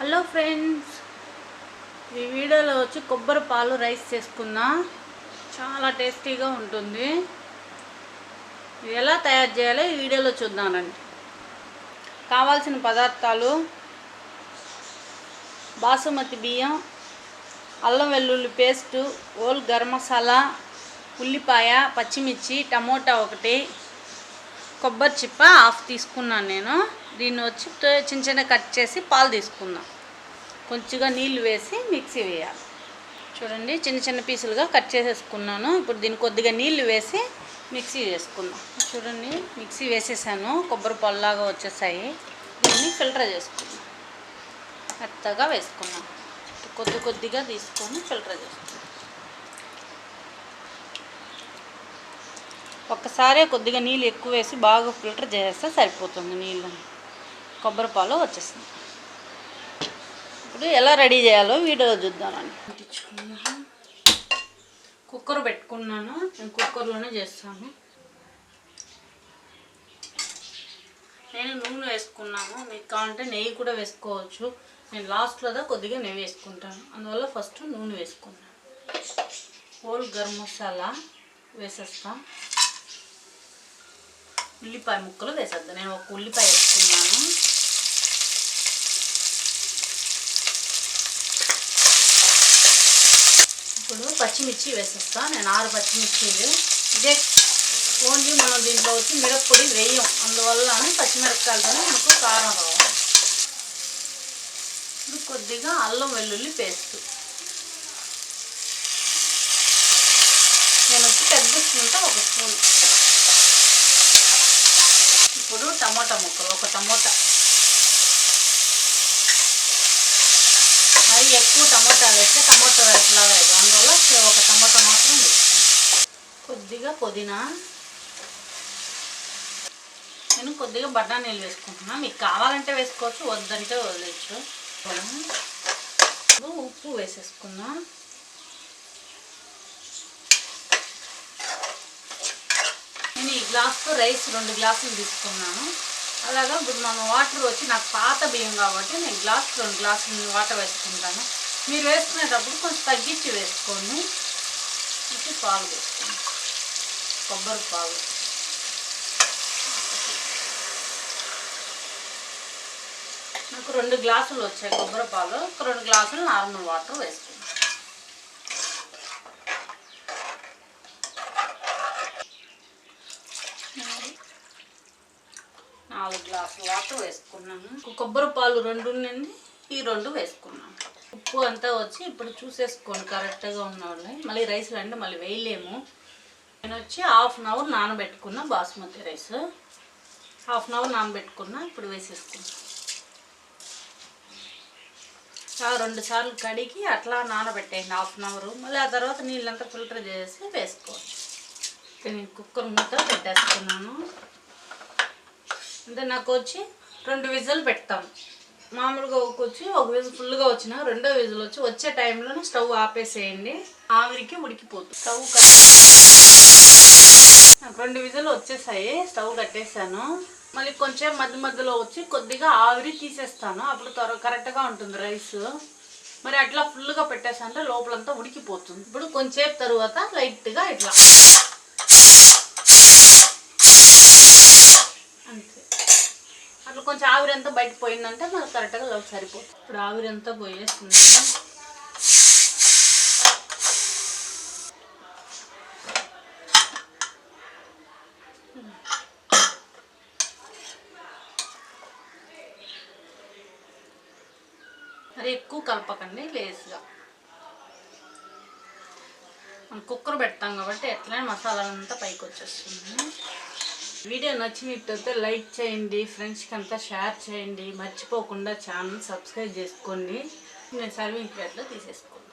Hello friends, ఈ వీడియోలో వచ్చి కొబ్బరి పాలు రైస్ చేసుకున్నా. చాలా టేస్టీగా ఉంటుంది. ఇది ఎలా తయారు చేయాలో ఈ వీడియోలో చూద్దామండి. కావాల్సిన పదార్థాలు: బాసుమతి బియ్యం, అల్లం వెల్లుల్లి పేస్టు, హోల్ గరం మసాలా, ఉల్లిపాయ, పచ్చిమిర్చి, టమోటా ఒకటి, కొబ్బరి చిప్ప హాఫ్ తీసుకున్నాను నేను. దీన్ని వచ్చి చిన్న చిన్న కట్ చేసి పాలు తీసుకుందాం. కొంచెంగా నీళ్ళు వేసి మిక్సీ వేయాలి. చూడండి, చిన్న చిన్న పీసులుగా కట్ చేసేసుకున్నాను. ఇప్పుడు దీన్ని కొద్దిగా నీళ్ళు వేసి మిక్సీ వేసుకుందాం. చూడండి, మిక్సీ వేసేసాను. కొబ్బరి పాలులాగా వచ్చేసాయి. దీన్ని ఫిల్టర్ చేసుకుందాం. మెత్తగా వేసుకున్నాం. కొద్దిగా తీసుకొని ఫిల్టర్ చేసుకుందాం. ఒక్కసారే కొద్దిగా నీళ్ళు ఎక్కువ వేసి బాగా ఫిల్టర్ చేస్తే సరిపోతుంది. నీళ్ళు కొబ్బరి పాలు వచ్చేస్తుంది. ఇప్పుడు ఎలా రెడీ చేయాలో వీడియోలో చూద్దామండి. కుక్కర్ పెట్టుకున్నాను. నేను కుక్కర్లోనే చేస్తాను. నేను నూనె వేసుకున్నాను. మీకు కావాలంటే నెయ్యి కూడా వేసుకోవచ్చు. నేను లాస్ట్లో కొద్దిగా నెయ్యి వేసుకుంటాను. అందువల్ల ఫస్ట్ నూనె వేసుకున్నాను. హోల్ గరం మసాలా వేసేస్తాను. ఉల్లిపాయ ముక్కలు వేసేద్దాం. నేను ఒక ఉల్లిపాయ వేసుకున్నాను. ఇప్పుడు పచ్చిమిర్చి వేసేస్తాను. నేను 6 పచ్చిమిర్చీలు. ఇదే ఓన్లీ మనం దీంట్లో వచ్చి మిరప్పొడి వేయం, అందువల్ల పచ్చిమిరపకాయలతోనే మనకు కారం రావాలి. ఇప్పుడు కొద్దిగా అల్లం వెల్లుల్లి పేస్ట్. నేను వచ్చి పెద్ద స్పూన్తో 1 స్పూన్. ఇప్పుడు టమోటా ముక్కలు, 1 టమోటా. మరి ఎక్కువ టమోటాలు వేస్తే టమోటా ఎట్లా వేయదు, అందువల్ల 1 టమోటా మాత్రం వేస్తాను. కొద్దిగా పుదీనా. నేను కొద్దిగా బఠానీలు వేసుకుంటున్నాను. మీకు కావాలంటే వేసుకోవచ్చు, వద్దంటే వదిలేచ్చు. ఉప్పు వేసేసుకుందాం. నేను ఈ గ్లాస్తో రైస్ 2 గ్లాసులు తీసుకున్నాను. అలాగా ఇప్పుడు మనం వాటర్ వచ్చి నాకు పాత బియ్యం కాబట్టి నేను 2 గ్లాసులు వాటర్ వేసుకుంటాను. మీరు వేసుకునేటప్పుడు కొంచెం తగ్గించి వేసుకోండి. పాలు వేసుకోండి, కొబ్బరి పాలు. నాకు 2 గ్లాసులు వచ్చాయి కొబ్బరి పాలు. 2 గ్లాసులు నార్మల్ వాటర్ వేసుకుంటాను. 4 గ్లాసులు వాటర్ వేసుకున్నాను. కొబ్బరి పాలు 2 ఉండండి, ఈ 2 వేసుకున్నాను. ఉప్పు అంతా వచ్చి ఇప్పుడు చూసేసుకోండి కరెక్ట్గా ఉన్నవాళ్ళని. మళ్ళీ రైస్ అంటే మళ్ళీ వేయలేము. నేను వచ్చి 1/2 అవర్ నానబెట్టుకున్న బాస్మతి రైస్. 1/2 అవర్ నానబెట్టుకున్నా. ఇప్పుడు వేసేసుకున్నాను. 2 సార్లు కడిగి అట్లా నానబెట్టేయండి 1/2 అవర్. మళ్ళీ ఆ తర్వాత నీళ్ళంతా ఫిల్టర్ చేసి వేసుకోవచ్చు. నేను కుక్కర్ మూత పెట్టేసుకున్నాను. అంటే నాకు వచ్చి 2 విజిల్ పెడతాను. మామూలుగా వచ్చి 1 విజిల్ ఫుల్గా వచ్చినా 2వ విజిల్ వచ్చే టైంలోనే స్టవ్ ఆపేసేయండి. ఆవిరికి ఉడికిపోతుంది. నాకు 2 విజిల్ వచ్చేసాయి. స్టవ్ కట్టేసాను. మళ్ళీ కొంచెం మధ్యలో వచ్చి కొద్దిగా ఆవిరి తీసేస్తాను. అప్పుడు కరెక్ట్గా ఉంటుంది రైస్. మరి అట్లా ఫుల్గా పెట్టేసానంటే లోపలంతా ఉడికిపోతుంది. ఇప్పుడు కొంచెంసేపు తర్వాత లైట్గా ఇట్లా అంతే. అట్లా కొంచెం ఆవిరి అంతా బయటకు పోయిందంటే మనకు కరెక్ట్గా లోపు సరిపోతుంది. ఇప్పుడు ఆవిరి అంతా పోయేస్తుంది. మరి ఎక్కువ కలపకండి, లేస్గా. మనం కుక్కర్ పెడతాం కాబట్టి ఎట్లనే మసాలాలంతా పైకి వచ్చేస్తుంది. వీడియో నచ్చినట్టయితే లైక్ చేయండి, ఫ్రెండ్స్కి అంతా షేర్ చేయండి. మర్చిపోకుండా ఛానల్ సబ్స్క్రైబ్ చేసుకోండి. నేను సర్వింగ్ ప్లేట్లో తీసేసుకోండి.